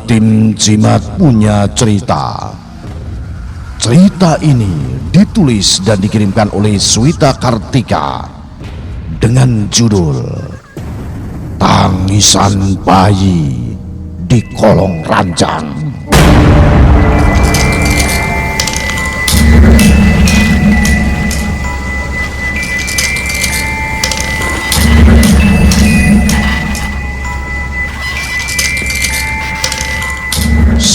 Tim Jimat punya cerita. Cerita ini ditulis dan dikirimkan oleh Swita Kartika dengan judul Tangisan Bayi di Kolong Ranjang.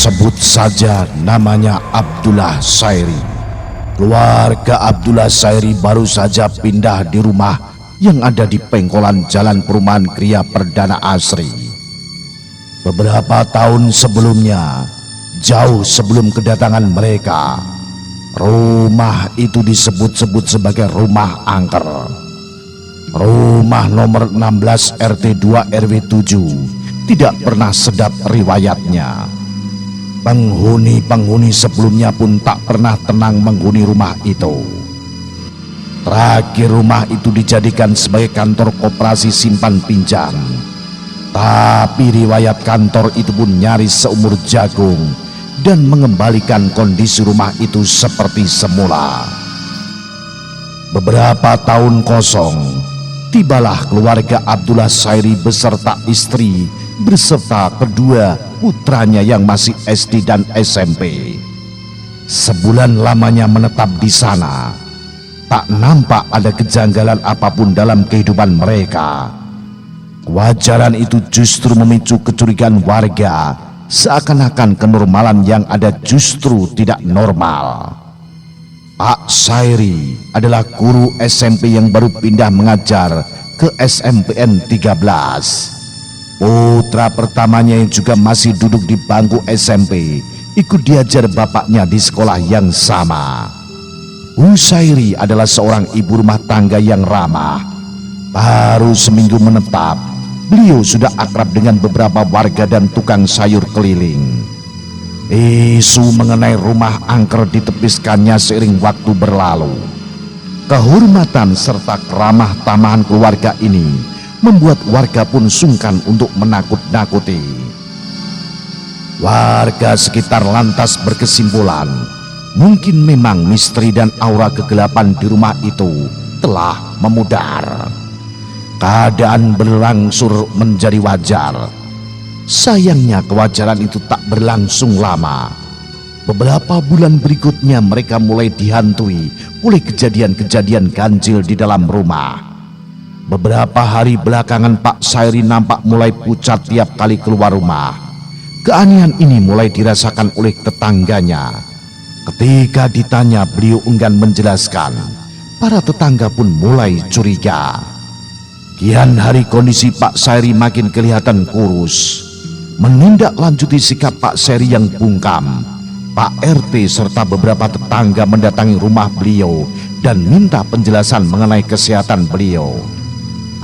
Sebut saja namanya Abdullah Sairi. Keluarga Abdullah Sairi baru saja pindah di rumah yang ada di pengkolan Jalan Perumahan Kriya Perdana Asri. Beberapa tahun sebelumnya, jauh sebelum kedatangan mereka, rumah itu disebut-sebut sebagai rumah angker. Rumah nomor 16 RT 2 RW 7 tidak pernah sedap riwayatnya. Penghuni-penghuni sebelumnya pun tak pernah tenang menghuni rumah itu. Terakhir rumah itu dijadikan sebagai kantor koperasi simpan pinjam. Tapi riwayat kantor itu pun nyaris seumur jagung dan mengembalikan kondisi rumah itu seperti semula. Beberapa tahun kosong, tibalah keluarga Abdullah Sairi beserta istri beserta kedua putranya yang masih SD dan SMP. Sebulan lamanya menetap di sana, tak nampak ada kejanggalan apapun dalam kehidupan mereka. Kewajaran itu justru memicu kecurigaan warga, seakan-akan kenormalan yang ada justru tidak normal. Pak Sairi adalah guru SMP yang baru pindah mengajar ke SMPN 13. Putra pertamanya yang juga masih duduk di bangku SMP ikut diajar bapaknya di sekolah yang sama. Bu Sairi adalah seorang ibu rumah tangga yang ramah. Baru seminggu menetap, beliau sudah akrab dengan beberapa warga dan tukang sayur keliling. Isu mengenai rumah angker ditepiskannya seiring waktu berlalu. Kehormatan serta keramah tamahan keluarga ini membuat warga pun sungkan untuk menakut-nakuti. Warga sekitar lantas berkesimpulan, mungkin memang misteri dan aura kegelapan di rumah itu telah memudar. Keadaan berangsur menjadi wajar. Sayangnya kewajaran itu tak berlangsung lama. Beberapa bulan berikutnya mereka mulai dihantui oleh kejadian-kejadian ganjil di dalam rumah. Beberapa hari belakangan Pak Sairi nampak mulai pucat tiap kali keluar rumah. Keanehan ini mulai dirasakan oleh tetangganya. Ketika ditanya, beliau enggan menjelaskan. Para tetangga pun mulai curiga. Kian hari kondisi Pak Sairi makin kelihatan kurus. Menindaklanjuti sikap Pak Sairi yang bungkam, Pak RT serta beberapa tetangga mendatangi rumah beliau dan minta penjelasan mengenai kesehatan beliau.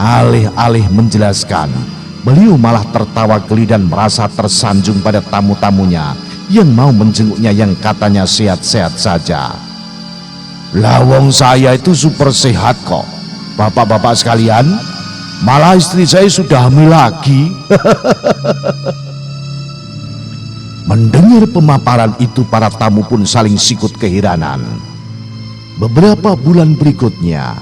Alih-alih menjelaskan, beliau malah tertawa geli dan merasa tersanjung pada tamu-tamunya yang mau menjenguknya yang katanya sehat-sehat saja. Lawong saya itu super sehat kok, bapak-bapak sekalian. Malah istri saya sudah hamil lagi. Mendengar pemaparan itu, para tamu pun saling sikut keheranan. Beberapa bulan berikutnya,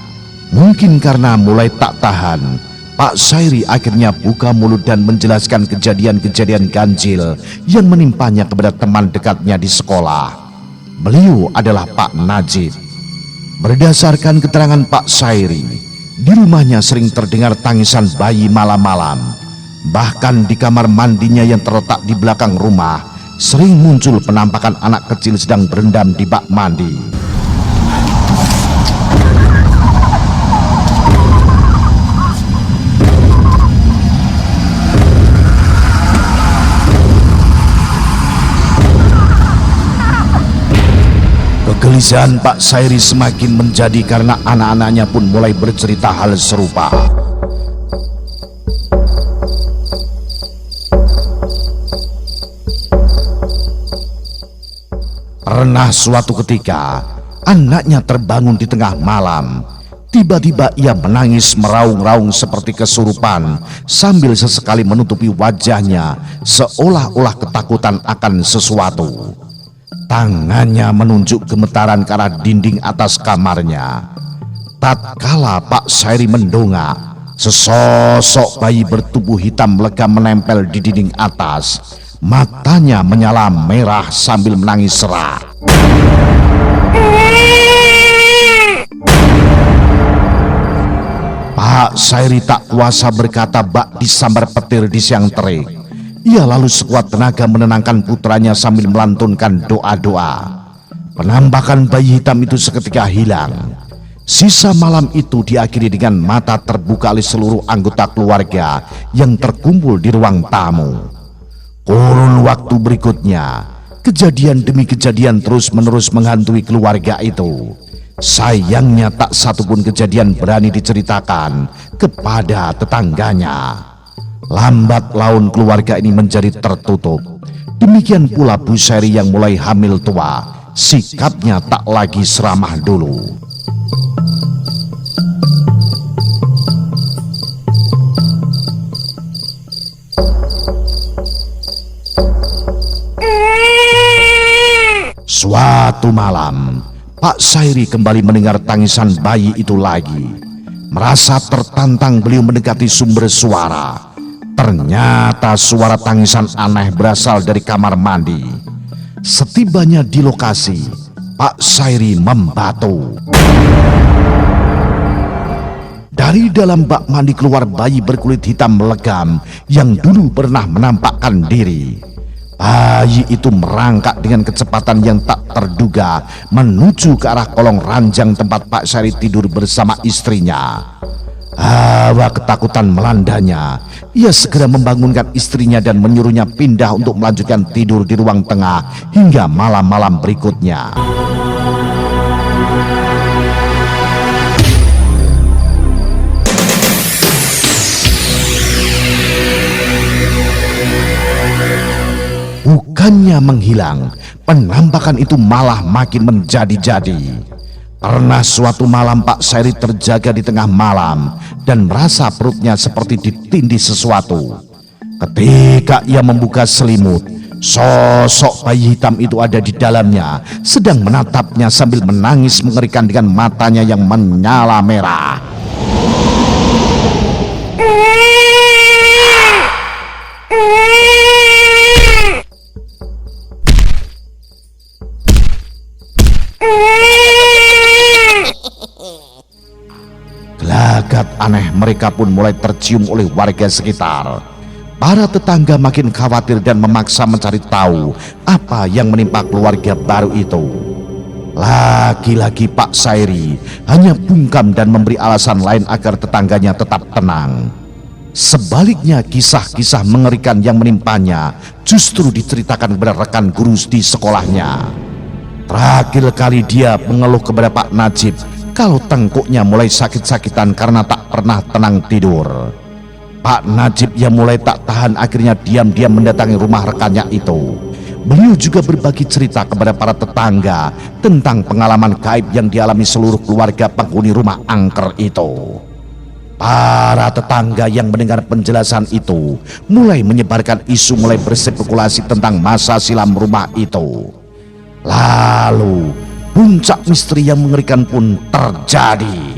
mungkin karena mulai tak tahan, Pak Sairi akhirnya buka mulut dan menjelaskan kejadian-kejadian ganjil yang menimpanya kepada teman dekatnya di sekolah. Beliau adalah Pak Najib. Berdasarkan keterangan Pak Sairi, di rumahnya sering terdengar tangisan bayi malam-malam. Bahkan di kamar mandinya yang terletak di belakang rumah, sering muncul penampakan anak kecil sedang berendam di bak mandi. Kegelisahan Pak Sairi semakin menjadi karena anak-anaknya pun mulai bercerita hal serupa. Pernah suatu ketika, anaknya terbangun di tengah malam Tiba-tiba ia menangis meraung-raung seperti kesurupan sambil sesekali menutupi wajahnya seolah-olah ketakutan akan sesuatu. Tangannya menunjuk gemetaran ke arah dinding atas kamarnya. Tatkala Pak Sairi mendongak, sesosok bayi bertubuh hitam legam menempel di dinding atas. Matanya menyala merah sambil menangis serak. Pak Sairi tak kuasa berkata bak disambar petir di siang terik. Ia lalu sekuat tenaga menenangkan putranya sambil melantunkan doa-doa. Penampakan bayi hitam itu seketika hilang. Sisa malam itu diakhiri dengan mata terbuka oleh seluruh anggota keluarga yang terkumpul di ruang tamu. Kurun waktu berikutnya, kejadian demi kejadian terus-menerus menghantui keluarga itu. Sayangnya tak satupun kejadian berani diceritakan kepada tetangganya. Lambat laun keluarga ini menjadi tertutup. Demikian pula Bu Sairi yang mulai hamil tua, sikapnya tak lagi seramah dulu. Suatu malam, Pak Sairi kembali mendengar tangisan bayi itu lagi. Merasa tertantang, beliau mendekati sumber suara. Ternyata suara tangisan aneh berasal dari kamar mandi. Setibanya di lokasi, Pak Sairi membatu. Dari dalam bak mandi keluar bayi berkulit hitam legam yang dulu pernah menampakkan diri. Bayi itu merangkak dengan kecepatan yang tak terduga menuju ke arah kolong ranjang tempat Pak Sairi tidur bersama istrinya. Hawa ketakutan melandanya. Ia segera membangunkan istrinya dan menyuruhnya pindah untuk melanjutkan tidur di ruang tengah hingga malam-malam berikutnya. Bukannya menghilang, penampakan itu malah makin menjadi-jadi. Karena suatu malam Pak Sairi terjaga di tengah malam dan merasa perutnya seperti ditindih sesuatu. Ketika ia membuka selimut, sosok bayi hitam itu ada di dalamnya, sedang menatapnya sambil menangis mengerikan dengan matanya yang menyala merah. Gelagat aneh mereka pun mulai tercium oleh warga sekitar. Para tetangga makin khawatir dan memaksa mencari tahu apa yang menimpa keluarga baru itu. Lagi-lagi Pak Sairi hanya bungkam dan memberi alasan lain agar tetangganya tetap tenang. Sebaliknya kisah-kisah mengerikan yang menimpanya justru diceritakan kepada rekan guru di sekolahnya. Terakhir kali dia mengeluh kepada Pak Najib kalau tengkuknya mulai sakit-sakitan karena tak pernah tenang tidur. Pak Najib yang mulai tak tahan akhirnya diam-diam mendatangi rumah rekannya itu. Beliau juga berbagi cerita kepada para tetangga tentang pengalaman gaib yang dialami seluruh keluarga penghuni rumah angker itu. Para tetangga yang mendengar penjelasan itu mulai menyebarkan isu, mulai berspekulasi tentang masa silam rumah itu. Lalu puncak misteri yang mengerikan pun terjadi.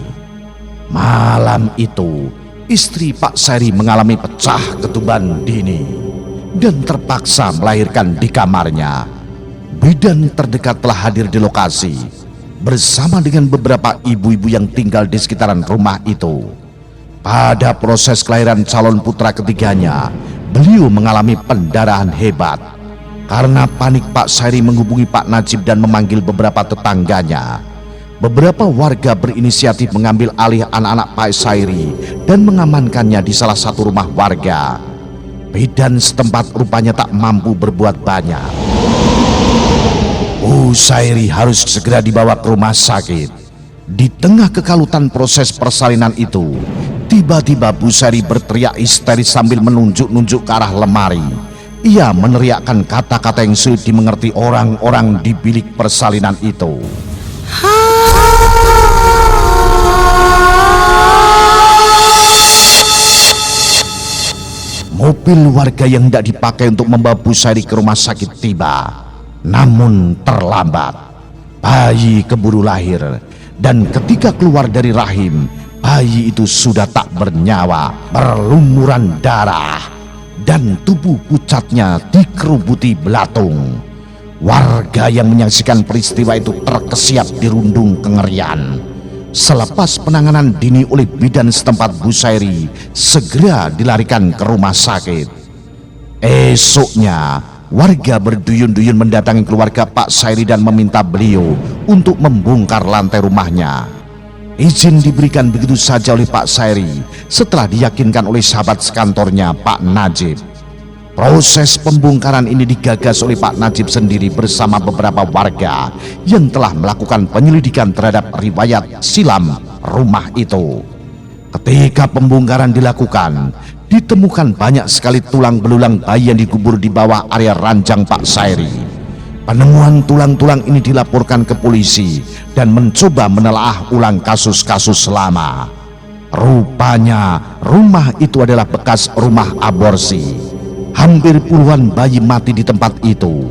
Malam itu, istri Pak Sairi mengalami pecah ketuban dini dan terpaksa melahirkan di kamarnya. Bidan terdekat telah hadir di lokasi bersama dengan beberapa ibu-ibu yang tinggal di sekitaran rumah itu. Pada proses kelahiran calon putra ketiganya, beliau mengalami pendarahan hebat. Karena panik, Pak Sairi menghubungi Pak Najib dan memanggil beberapa tetangganya. Beberapa warga berinisiatif mengambil alih anak-anak Pak Sairi dan mengamankannya di salah satu rumah warga. Bidan setempat rupanya tak mampu berbuat banyak. Bu Sairi harus segera dibawa ke rumah sakit. Di tengah kekalutan proses persalinan itu, tiba-tiba Bu Sairi berteriak histeris sambil menunjuk-nunjuk ke arah lemari. Ia meneriakkan kata-kata yang sulit dimengerti orang-orang di bilik persalinan itu. mobil warga yang hendak dipakai untuk membawa Bu Sairi ke rumah sakit tiba. Namun terlambat. Bayi keburu lahir, dan ketika keluar dari rahim, bayi itu sudah tak bernyawa, berlumuran darah, dan tubuh pucatnya dikerubuti belatung. Warga yang menyaksikan peristiwa itu terkesiap dirundung kengerian. Selepas penanganan dini oleh bidan setempat, Bu Sairi segera dilarikan ke rumah sakit. Esoknya, warga berduyun-duyun mendatangi keluarga Pak Sairi dan meminta beliau untuk membongkar lantai rumahnya. Izin diberikan begitu saja oleh Pak Sairi setelah diyakinkan oleh sahabat sekantornya, Pak Najib. Proses pembongkaran ini digagas oleh Pak Najib sendiri bersama beberapa warga yang telah melakukan penyelidikan terhadap riwayat silam rumah itu. Ketika pembongkaran dilakukan, ditemukan banyak sekali tulang belulang bayi yang dikubur di bawah area ranjang Pak Sairi. Penemuan tulang-tulang ini dilaporkan ke polisi dan mencoba menelaah ulang kasus-kasus lama. Rupanya rumah itu adalah bekas rumah aborsi. Hampir puluhan bayi mati di tempat itu.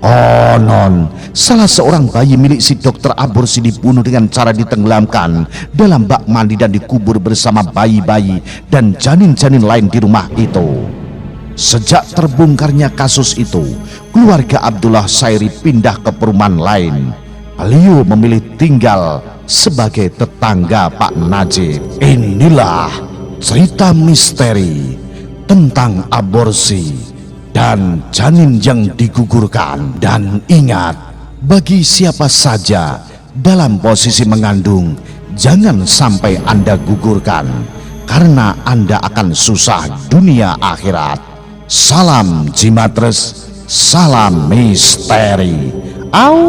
Konon, salah seorang bayi milik si dokter aborsi dibunuh dengan cara ditenggelamkan dalam bak mandi dan dikubur bersama bayi-bayi dan janin-janin lain di rumah itu. Sejak terbongkarnya kasus itu, keluarga Abdullah Sairi pindah ke perumahan lain. Beliau memilih tinggal sebagai tetangga Pak Najib. Inilah cerita misteri tentang aborsi dan janin yang digugurkan. Dan ingat, bagi siapa saja dalam posisi mengandung, jangan sampai Anda gugurkan, karena Anda akan susah dunia akhirat. Salam Jimatres, salam misteri. Au.